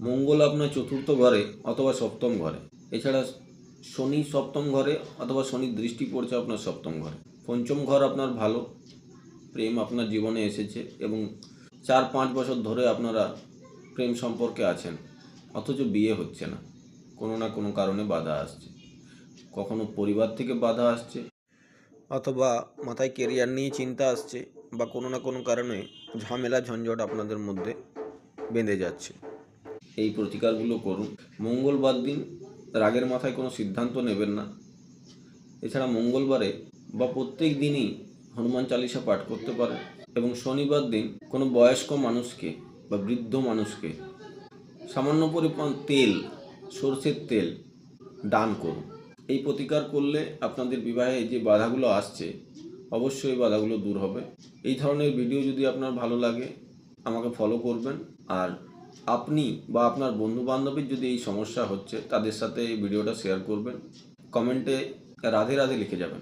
মঙ্গল আপনার চতুর্থ ঘরে অথবা সপ্তম ঘরে। এছাড়া শনি সপ্তম ঘরে অথবা শনির দৃষ্টি পড়ছে আপনার সপ্তম ঘরে। পঞ্চম ঘর আপনার ভালো, প্রেম আপনার জীবনে এসেছে এবং 4-5 বছর ধরে আপনারা প্রেম সম্পর্কে আছেন, অথচ বিয়ে হচ্ছে না। কোনো না কোনো কারণে বাধা আসছে, কখনো পরিবার থেকে বাধা আসছে, অথবা মাথায় কেরিয়ার নিয়ে চিন্তা আসছে, বা কোনো না কোনো কারণে ঝামেলা ঝঞ্ঝট আপনাদের মধ্যে বেঁধে যাচ্ছে। এই প্রতিকারগুলো করুন। মঙ্গলবার দিন রাগের মাথায় কোনো সিদ্ধান্ত নেবেন না। এছাড়া মঙ্গলবারে বা প্রত্যেক দিনই হনুমান চালিসা পাঠ করতে পারেন এবং শনিবার দিন কোনো বয়স্ক মানুষকে বা বৃদ্ধ মানুষকে সামান্য পরিমাণ তেল, সরষের তেল দান করুন। এই প্রতিকার করলে আপনাদের বিবাহে যে বাধাগুলো আসছে অবশ্যই বাধাগুলো দূর হবে। এই ধরনের ভিডিও যদি আপনার ভালো লাগে আমাকে ফলো করবেন, আর আপনি বা আপনার বন্ধু বান্ধবের যদি এই সমস্যা হচ্ছে তাদের সাথে এই ভিডিওটা শেয়ার করবেন। কমেন্টে রাধে রাধে লিখে যাবেন।